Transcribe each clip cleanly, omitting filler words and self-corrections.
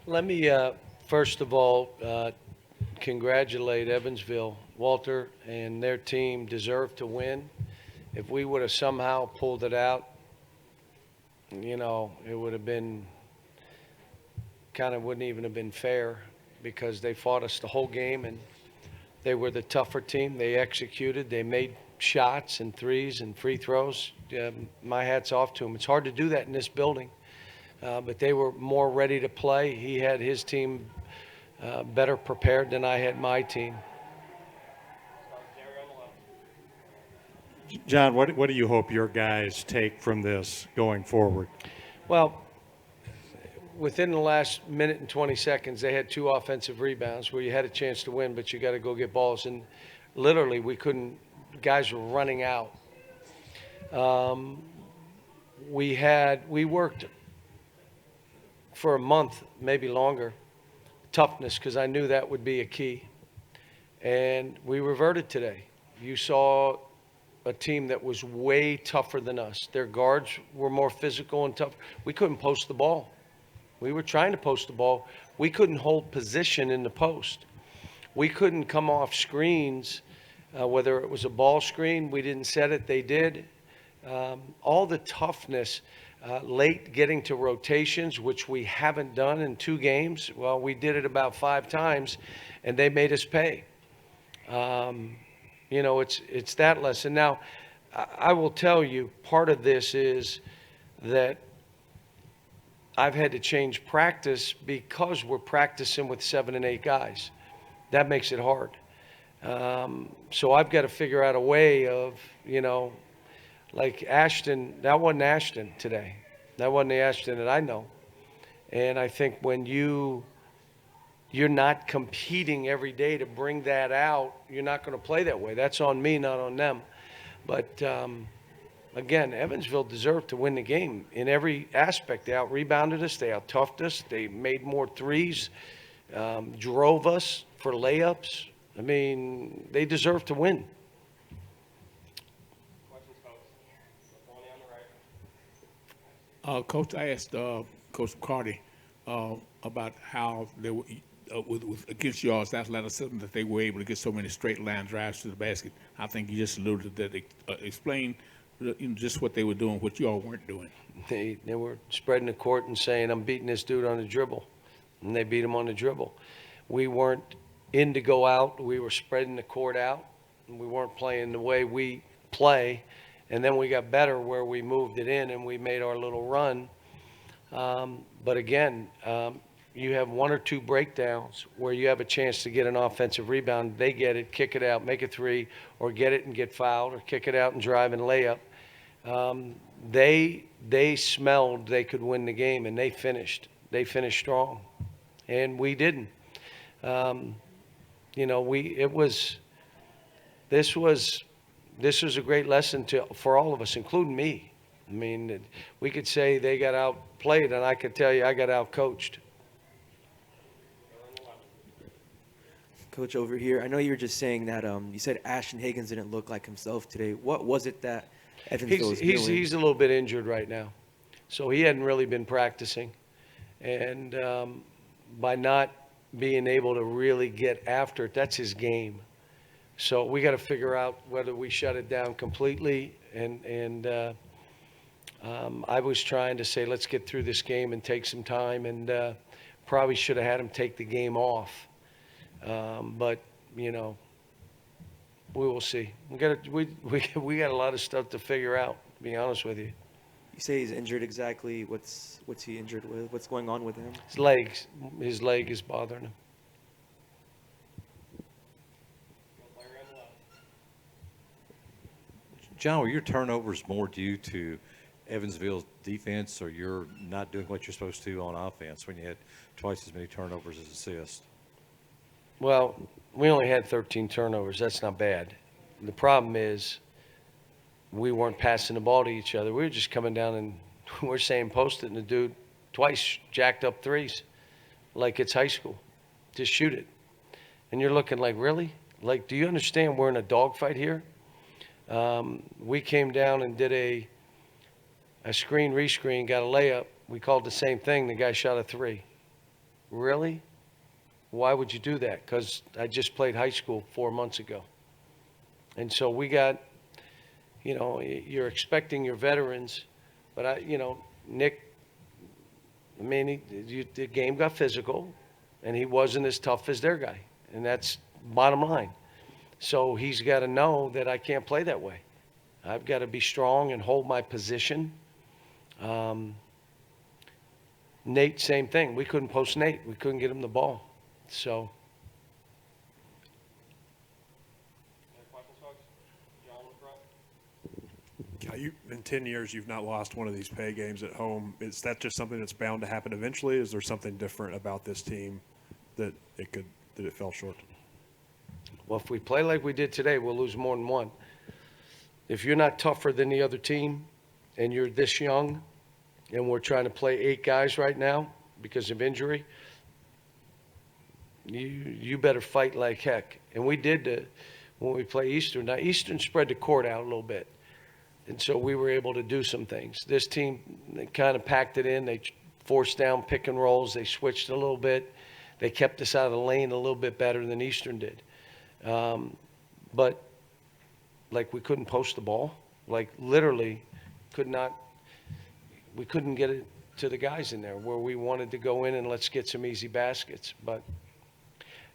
Let me, first of all, congratulate Evansville. Walter and their team deserve to win. If we would have somehow pulled it out, it would have been kind of wouldn't even have been fair because they fought us the whole game and they were the tougher team. They executed. They made shots and threes and free throws. My hat's off to them. It's hard to do that in this building, but they were more ready to play. He had his team better prepared than I had my team. John, what do you hope your guys take from this going forward? Well, within the last minute and 20 seconds, they had 2 offensive rebounds where you had a chance to win, but you got to go get balls. And literally, we couldn't, guys were running out. We worked for a month, maybe longer, toughness, because I knew that would be a key. And we reverted today. You saw a team that was way tougher than us. Their guards were more physical and tough. We couldn't post the ball. We were trying to post the ball. We couldn't hold position in the post. We couldn't come off screens, whether it was a ball screen. We didn't set it. They did. All the toughness, late getting to rotations, which we haven't done in 2 games. Well, we did it about 5 times, and they made us pay. It's that lesson. Now, I will tell you, part of this is that I've had to change practice because we're practicing with 7 and 8 guys. That makes it hard. So I've got to figure out a way of, like Ashton, that wasn't Ashton today. That wasn't the Ashton that I know. And I think when you're not competing every day to bring that out, you're not going to play that way. That's on me, not on them. But again, Evansville deserved to win the game in every aspect. They out-rebounded us. They out-toughed us. They made more threes, drove us for layups. I mean, they deserve to win. Questions, folks? On the right. Coach, I asked Coach Carty about how they were, with against y'all's athleticism, that they were able to get so many straight line drives to the basket. I think you just alluded to that. Explain just what they were doing, what y'all weren't doing. They were spreading the court and saying, I'm beating this dude on the dribble. And they beat him on the dribble. We weren't in to go out. We were spreading the court out. And we weren't playing the way we play. And then we got better where we moved it in and we made our little run. But again, you have 1 or 2 breakdowns where you have a chance to get an offensive rebound. They get it, kick it out, make a 3, or get it and get fouled, or kick it out and drive and lay up. They smelled they could win the game, and they finished. They finished strong, and we didn't. This was a great lesson for all of us, including me. I mean, we could say they got outplayed, and I could tell you I got outcoached. Coach, over here, I know you were just saying that you said Ashton Higgins didn't look like himself today. What was it that Evansville was doing? He's a little bit injured right now, so he hadn't really been practicing, and by not being able to really get after it, that's his game. So we got to figure out whether we shut it down completely. And I was trying to say, let's get through this game and take some time, and probably should have had him take the game off. But we will see. We got a lot of stuff to figure out, to be honest with you. You say he's injured. Exactly what's he injured with? What's going on with him? His leg is bothering him. John, were your turnovers more due to Evansville's defense, or you're not doing what you're supposed to on offense when you had twice as many turnovers as assists? Well, we only had 13 turnovers. That's not bad. The problem is we weren't passing the ball to each other. We were just coming down and we're saying post it, and the dude twice jacked up threes like it's high school. Just shoot it. And you're looking like, really? Like, do you understand we're in a dogfight here? We came down and did a screen, rescreen, got a layup. We called the same thing. The guy shot a 3. really? Why would you do that? Because I just played high school 4 months ago. And so we got, you're expecting your veterans, but Nick, the game got physical, and he wasn't as tough as their guy. And that's bottom line. So he's got to know that I can't play that way. I've got to be strong and hold my position. Nate, same thing. We couldn't post Nate. We couldn't get him the ball. So, Any questions, folks? John in front. In 10 years, you've not lost one of these pay games at home. Is that just something that's bound to happen eventually? Is there something different about this team that it fell short? well, if we play like we did today, we'll lose more than one. If you're not tougher than the other team and you're this young and we're trying to play 8 guys right now because of injury, you better fight like heck. And we did when we play Eastern. Now, Eastern spread the court out a little bit. And so we were able to do some things. This team, they kind of packed it in. They forced down pick and rolls. They switched a little bit. They kept us out of the lane a little bit better than Eastern did. But, like, we couldn't post the ball. Like, literally we couldn't get it to the guys in there where we wanted to go in and let's get some easy baskets. But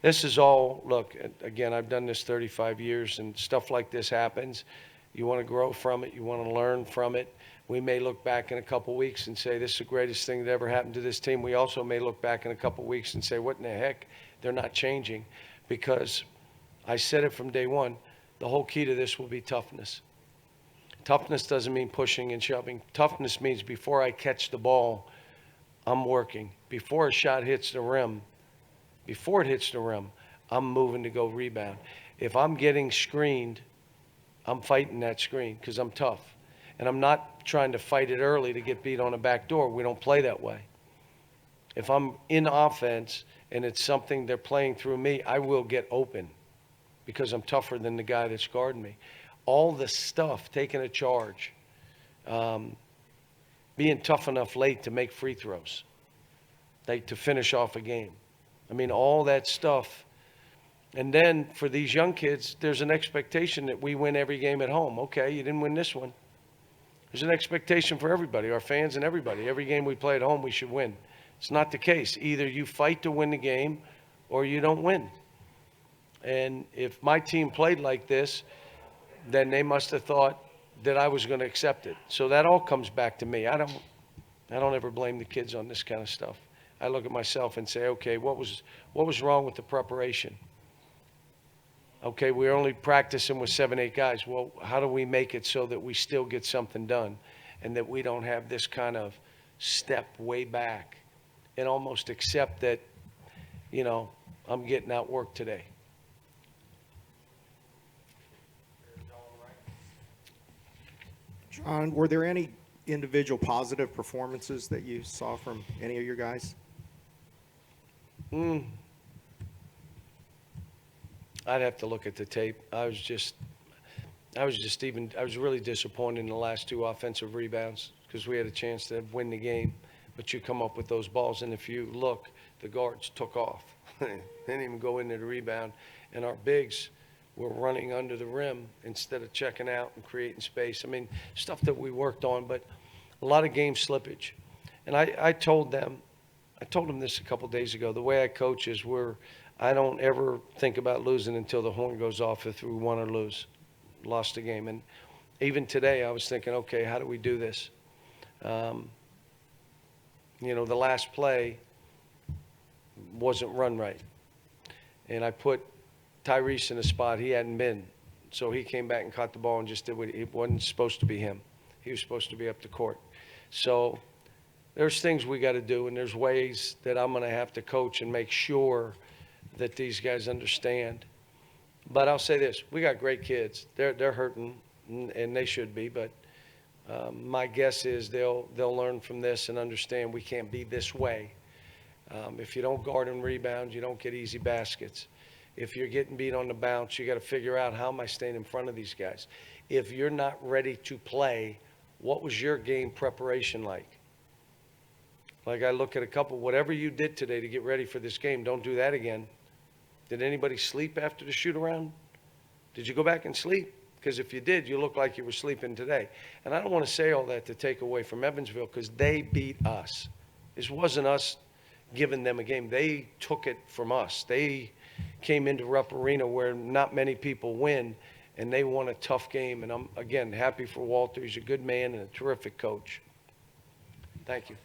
this is all, look, again, I've done this 35 years, and stuff like this happens. You want to grow from it. You want to learn from it. We may look back in a couple weeks and say, this is the greatest thing that ever happened to this team. We also may look back in a couple weeks and say, what in the heck? They're not changing. Because I said it from day one, the whole key to this will be toughness. Toughness doesn't mean pushing and shoving. Toughness means before I catch the ball, I'm working. Before a shot hits the rim, I'm moving to go rebound. If I'm getting screened, I'm fighting that screen because I'm tough. And I'm not trying to fight it early to get beat on the back door. We don't play that way. If I'm in offense and it's something they're playing through me, I will get open because I'm tougher than the guy that's guarding me. All the stuff, taking a charge, being tough enough late to make free throws, to finish off a game. I mean, all that stuff. And then for these young kids, there's an expectation that we win every game at home. Okay, you didn't win this one. There's an expectation for everybody, our fans and everybody. Every game we play at home, we should win. It's not the case. Either you fight to win the game or you don't win. And if my team played like this, then they must have thought that I was going to accept it. So that all comes back to me. I don't ever blame the kids on this kind of stuff. I look at myself and say, okay, what was wrong with the preparation? Okay, we're only practicing with 7, 8 guys. Well, how do we make it so that we still get something done and that we don't have this kind of step way back and almost accept that, I'm getting out work today? John, were there any individual positive performances that you saw from any of your guys? I'd have to look at the tape. I was really disappointed in the last 2 offensive rebounds because we had a chance to win the game, but you come up with those balls, and if you look, the guards took off. They didn't even go into the rebound, and our bigs were running under the rim instead of checking out and creating space. I mean, stuff that we worked on, but a lot of game slippage. And I told them this a couple days ago. The way I coach is I don't ever think about losing until the horn goes off if we won or lost the game. And even today I was thinking, okay, how do we do this? The last play wasn't run right. And I put Tyrese in a spot he hadn't been. So he came back and caught the ball and just did what it wasn't supposed to be him. He was supposed to be up the court. So there's things we got to do, and there's ways that I'm going to have to coach and make sure that these guys understand. But I'll say this, we got great kids. They're hurting, and they should be, but my guess is they'll learn from this and understand we can't be this way. If you don't guard and rebound, you don't get easy baskets. If you're getting beat on the bounce, you got to figure out, how am I staying in front of these guys? If you're not ready to play, what was your game preparation like? Like I look at a couple, whatever you did today to get ready for this game, don't do that again. Did anybody sleep after the shoot around? Did you go back and sleep? Because if you did, you look like you were sleeping today. And I don't want to say all that to take away from Evansville because they beat us. This wasn't us giving them a game. They took it from us. They came into Rupp Arena where not many people win, and they won a tough game. And I'm, again, happy for Walter. He's a good man and a terrific coach. Thank you.